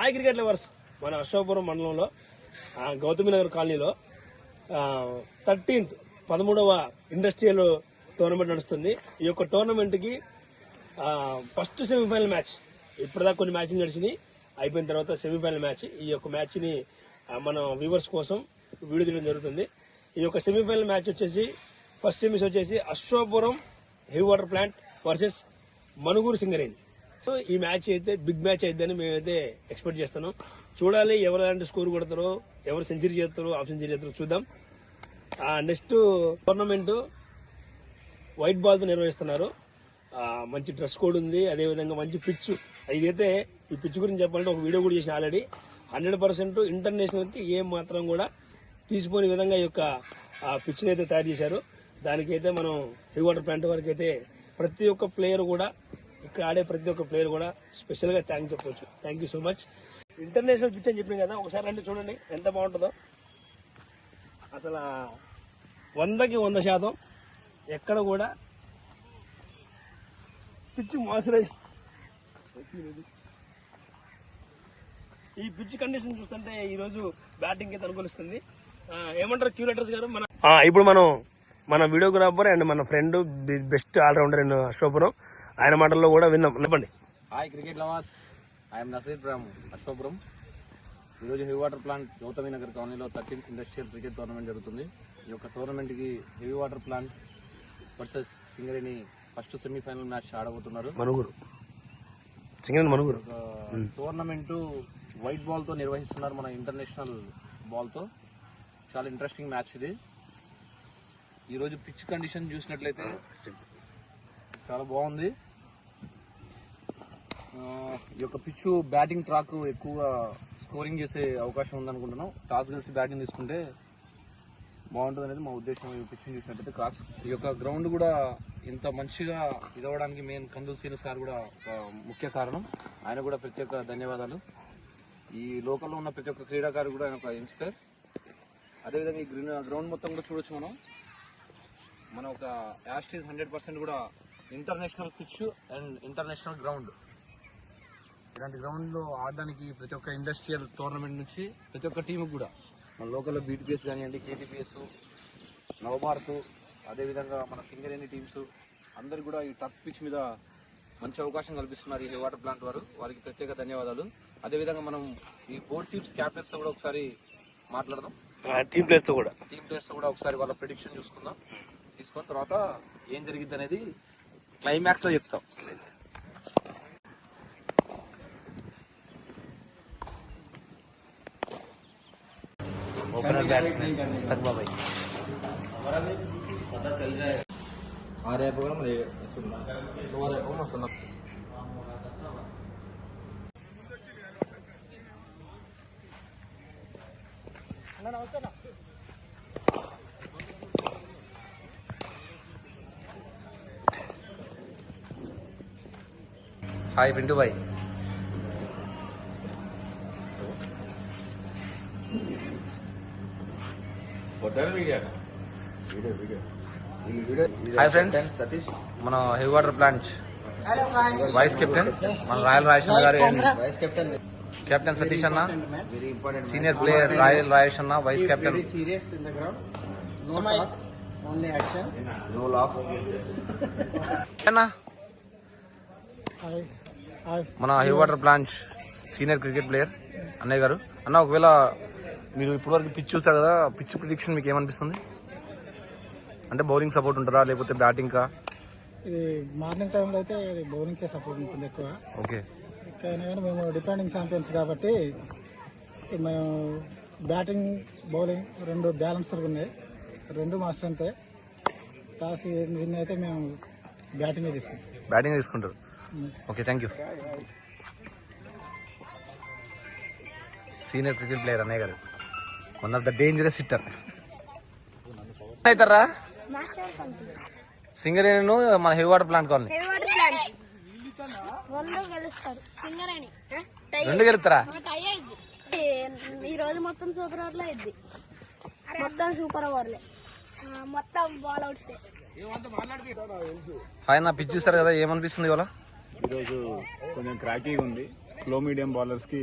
Hi cricket lovers. మన అశోకపురం మండలంలో గౌతమినగర్ కాలనీలో 13వ ఇండస్ట్రియల్ టోర్నమెంట్ నడుస్తుంది. ఈ యొక్క టోర్నమెంట్ కి ఫస్ట్ సెమీఫైనల్ మ్యాచ్, ఇప్పటిదాకా కొన్ని మ్యాచ్లు నడిచినాయి, అయిపోయిన తర్వాత సెమీఫైనల్ మ్యాచ్. ఈ యొక్క మ్యాచ్ ని మన వ్యూవర్స్ కోసం వీడియో తీయడం జరుగుతుంది. ఈ యొక్క సెమీఫైనల్ మ్యాచ్ వచ్చేసి ఫస్ట్ సెమీస్ వచ్చేసి Ashokapuram heavy water plant versus Manuguru Singareni. ఈ మ్యాచ్ అయితే బిగ్ మ్యాచ్ అయిద్దని మేమైతే ఎక్స్పెక్ట్ చేస్తున్నాం. చూడాలి ఎవరు ఎలాంటి స్కోర్ కొడతారో, ఎవరు సెంచరీ చేస్తారో, హాఫ్ సెంచరీ చేస్తారో చూద్దాం. నెక్స్ట్ టోర్నమెంట్ వైట్ బాల్ తో నిర్వహిస్తున్నారు. మంచి డ్రెస్ కోడ్ ఉంది, అదేవిధంగా మంచి పిచ్. ఇదైతే ఈ పిచ్ గురించి చెప్పాలంటే ఒక వీడియో కూడా చేసిన ఆల్రెడీ. 100% ఇంటర్నేషనల్ కి ఏం మాత్రం కూడా తీసిపోని విధంగా ఈ యొక్క పిచ్ అయితే తయారు చేశారు. దానికైతే మనం హెవీ వాటర్ ప్లాంట్ వరకు అయితే ప్రతి ఒక్క ప్లేయర్ కూడా, ఇక్కడ ఆడే ప్రతి ఒక్క ప్లేయర్ కూడా స్పెషల్ గా థ్యాంక్స్ చెప్పవచ్చు. Thank you so much. International pitch అని చెప్పిన కదా, ఒకసారి అంటే చూడండి ఎంత బాగుంటుందో. అసలు 100కి 100% ఎక్కడ కూడా పిచ్ మాయిశ్చరైజ్. ఈ పిచ్ కండిషన్ చూస్తుంటే ఈ రోజు బ్యాటింగ్ అయితే అనుకూలిస్తుంది. ఏమంటారు క్యూరేటర్స్ గారు? ఇప్పుడు మన వీడియోగ్రాఫర్ అండ్ మన friend, best allrounder in Ashokapuram, ఆయన మాటల్లో కూడా విన్నాం. చెప్పండి. Hi cricket lovers, I'm Nasir from Ashokapuram. ఈరోజు హెవీ వాటర్ ప్లాంట్ గౌతమినగర్ కాలనీలో 13th ఇండస్ట్రియల్ క్రికెట్ టోర్నమెంట్ జరుగుతుంది. ఈ యొక్క టోర్నమెంట్ కి heavy water plant versus Singareni first semifinal match ఆడబోతున్నారు. టోర్నమెంట్ వైట్ బాల్ తో నిర్వహిస్తున్నారు, మన ఇంటర్నేషనల్ బాల్ తో. చాలా ఇంట్రెస్టింగ్ మ్యాచ్ ఇది. ఈ రోజు పిచ్ కండిషన్ చూసినట్లయితే చాలా బాగుంది. ఈ యొక్క పిచ్ బ్యాటింగ్ ట్రాక్ ఎక్కువగా స్కోరింగ్ చేసే అవకాశం ఉందనుకుంటున్నాం. టాస్ కలిసి బ్యాటింగ్ తీసుకుంటే బాగుంటుంది అనేది మా ఉద్దేశం. ఈ పిచ్ చూసినట్లయితే క్రాక్స్, ఈ యొక్క గ్రౌండ్ కూడా ఇంత మంచిగా ఇదవడానికి మెయిన్ కందు సీను సార్ కూడా ఒక ముఖ్య కారణం. ఆయన కూడా ప్రత్యేక ధన్యవాదాలు. ఈ లోకల్లో ఉన్న ప్రతి ఒక్క క్రీడాకారు కూడా ఆయన ఒక ఇన్స్పైర్. అదేవిధంగా ఈ గ్రౌండ్ మొత్తం కూడా చూడొచ్చు మనం ఒక యాస్టీస్ 100% కూడా international pitch and international ground. ఇలాంటి గ్రౌండ్ లో ఆడడానికి ప్రతి ఒక్క ఇండస్ట్రియల్ టోర్నమెంట్ నుంచి ప్రతి ఒక్క టీం కూడా, మన లోకల్లో బీటీపీఎస్ కానివ్వండి, కేటీపీఎస్, నవభారత్, అదేవిధంగా మన సింగరేణి టీమ్స్ అందరు కూడా ఈ టఫ్ పిచ్ మీద మంచి అవకాశం కల్పిస్తున్నారు ఈ హెవీ వాటర్ ప్లాంట్ వారు. వారికి ప్రత్యేక ధన్యవాదాలు. అదేవిధంగా మనం ఈ బోర్డ్ టీమ్స్ క్యాప్టెన్స్ తో కూడా ఒకసారి మాట్లాడదాం. టీమ్ ప్లేయర్స్ తో కూడా ఒకసారి వాళ్ళ ప్రిడిక్షన్ చూసుకుందాం. తీసుకున్న తర్వాత ఏం జరిగింది అనేది క్లైమాక్స్ లో చెప్తాం. ओपनर बैट्समैन मुस्तक बाबाई पता चल जाए आ रहा है प्रोग्राम तुम्हारे हो ना सुना. हाय पिंटू भाई. హాయ్ ఫ్రెండ్స్, మన heavy water plant vice captain మన రాయల్ రాజేష్ గారు, కెప్టెన్ సతీష్ అన్న, సీనియర్ ప్లేయర్ రాయల్ రాజేష్ అన్న, వైస్ కెప్టెన్. మన heavy water plant senior cricket player అన్నయ్య గారు. అన్న, ఒకవేళ మీరు ఇప్పటివరకు పిచ్ చూసారు కదా, పిచ్ ప్రిడిక్షన్ మీకు ఏమనిపిస్తుంది? అంటే బౌలింగ్ సపోర్ట్ ఉంటుందా లేకపోతే బ్యాటింగ్ కా? ఇది మార్నింగ్ టైంలో అయితే బౌలింగ్ కే సపోర్ట్ ఉంటుంది ఎక్కువ. ఓకే. కానీ మేము డిపెండింగ్ ఛాంపియన్స్ కాబట్టి మేము బ్యాటింగ్ బౌలింగ్ రెండు బ్యాలెన్స్గా ఉన్నాయి. రెండు మా స్ట్రెంత్. టాస్ విన్ అయితే మేము బ్యాటింగ్ తీసుకుంటారు. Okay, thank you. Senior cricket player అన్నయ్య గారు, one of the dangerous hitter. అవుతారా సింగరేణి మన హెవీ వాటర్ ప్లాంట్ కాలనీ రెండు గెలుస్తారా? ఈ రోజు మొత్తం సూపర్ ఓవర్లే అయింది. మొత్తం సూపర్ ఓవర్లే, మొత్తం బాల్ అవుట్. ఆయన పిచ్ చూస్తారు కదా, ఏమనిపిస్తుంది ఇవాళ? ఈరోజు కొంచెం క్రాకీగా ఉంది. స్లో మీడియం బౌలర్స్కి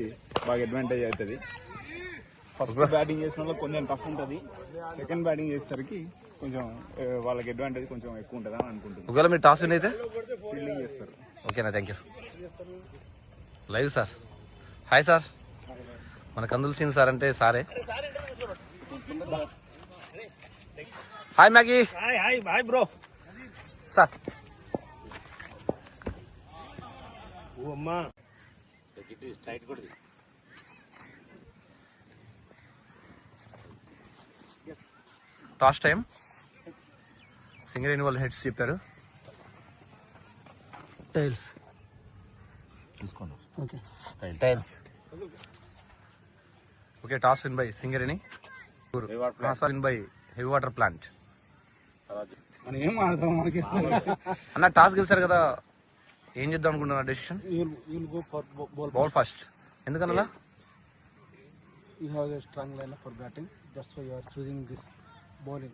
బాగా అడ్వాంటేజ్ అవుతుంది. ఫస్ట్ బ్యాటింగ్ చేసిన వాళ్ళకి కొంచెం టఫ్ ఉంటుంది, సెకండ్ బ్యాటింగ్ చేసేసరికి కొంచెం వాళ్ళకి అడ్వాంటేజ్ కొంచెం ఎక్కువ ఉంటుంది అని అనుకుంటున్నాను. ఒకవేళ మీరు టాస్ విన్ అయితే ఫీల్డింగ్ చేస్తారు. ఓకేనా, thank you. Live sir. Hi sir. మన కందుల్ సీన్ సార్ అంటే సారే. Hi Maggie. Hi bro. Sir ఓ అమ్మా టాస్ టైం. సింగరేణి వాళ్ళు హెడ్స్ చెప్పారు. Tails. Tails. Okay, toss win by Singareni. Sir win by heavy water plant. అన్న టాస్ గెలిచారు కదా, ఏం చేద్దాం అనుకుంటున్నారు డెసిషన్? Bowl first. ఎందుకన్నా? You have a strong lineup for batting. That's why you are choosing this bowling.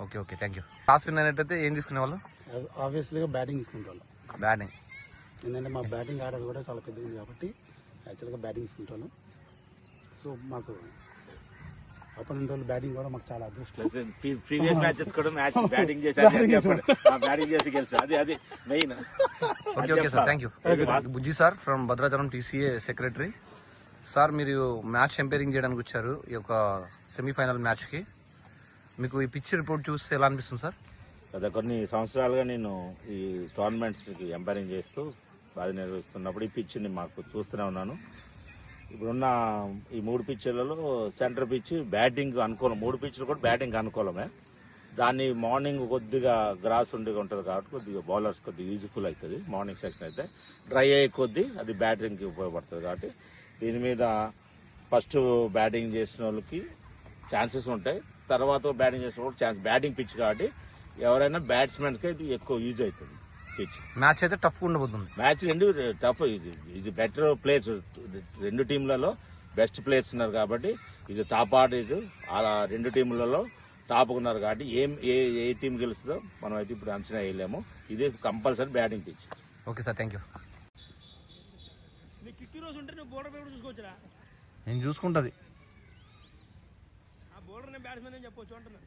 Okay okay, thank you. Toss win అయినట్టయితే ఏం తీసుకునే వాళ్ళు? ఆబ్వియస్లీగా బ్యాటింగ్ తీసుకుంటాను. బ్యాటింగ్. ఎందుకంటే మా బ్యాటింగ్ ఆర్డర్ కూడా చాలా పెద్దగా ఉంది కాబట్టి యాక్చువల్గా బ్యాటింగ్ తీసుకుంటాను. సో మాకు అపోనెంట్ వాళ్ళు బ్యాటింగ్ కూడా మాకు చాలా అదృష్టం. ప్రీవియస్ మ్యాచెస్ కూడా మ్యాచ్ బ్యాటింగ్ బ్యాటింగ్ చేసి గెలిచారు. అది main. Okay okay sir, thank you. Bujji sir from Bhadrachalam TCA secretary. Sir మీరు మ్యాచ్ ఎంపైరింగ్ చేయడానికి వచ్చారు ఈ యొక్క సెమీఫైనల్ మ్యాచ్కి. మీకు ఈ పిచ్ రిపోర్ట్ చూస్తే ఎలా అనిపిస్తుంది సార్? గత కొన్ని సంవత్సరాలుగా నేను ఈ టోర్నమెంట్స్కి ఎంపైరింగ్ చేస్తూ బాగా నిర్వహిస్తున్నప్పుడు ఈ పిచ్ని మాకు చూస్తూనే ఉన్నాను. ఇప్పుడున్న ఈ 3 పిచ్లలో సెంటర్ పిచ్ బ్యాటింగ్ అనుకూలం. 3 పిచ్లు కూడా బ్యాటింగ్ అనుకూలమే. దాన్ని మార్నింగ్ కొద్దిగా గ్రాస్ ఉండిగా ఉంటుంది కాబట్టి కొద్దిగా బౌలర్స్ కొద్దిగా యూజ్ఫుల్ అవుతుంది. మార్నింగ్ సెషన్ అయితే డ్రై అయ్యే కొద్దీ అది బ్యాటింగ్కి ఉపయోగపడుతుంది కాబట్టి దీని మీద ఫస్ట్ బ్యాటింగ్ చేసిన వాళ్ళకి ఛాన్సెస్ ఉంటాయి, తర్వాత బ్యాటింగ్ చేసిన వాళ్ళకి ఛాన్స్. బ్యాటింగ్ పిచ్ కాబట్టి ఎవరైనా బ్యాట్స్మెన్స్కి ఇది ఎక్కువ యూజ్ అవుతుంది పిచ్. మ్యాచ్ అయితే టఫ్ ఉండబోతుంది. మ్యాచ్ రెండు టఫ్. ఇది బెటర్ ప్లేయర్స్, 2 టీంలలో బెస్ట్ ప్లేయర్స్ ఉన్నారు కాబట్టి ఇది టాప్ ఆర్డర్. ఇది అలా 2 టీంలలో టాప్ ఉన్నారు కాబట్టి ఏ టీం గెలుస్తుందో మనం అయితే ఇప్పుడు అంచనా వేయలేము. ఇది compulsory batting pitch. Okay sir, thank you. నీ కిక్కి రోజు ఉంటే నువ్వు బౌలర్ కూడా చూసుకోవచ్చురా. నేను చూసుకుంటుంది. ఆ బౌలర్ నేను బ్యాట్స్మెన్ అని చెప్పొచ్చు అంటున్నా.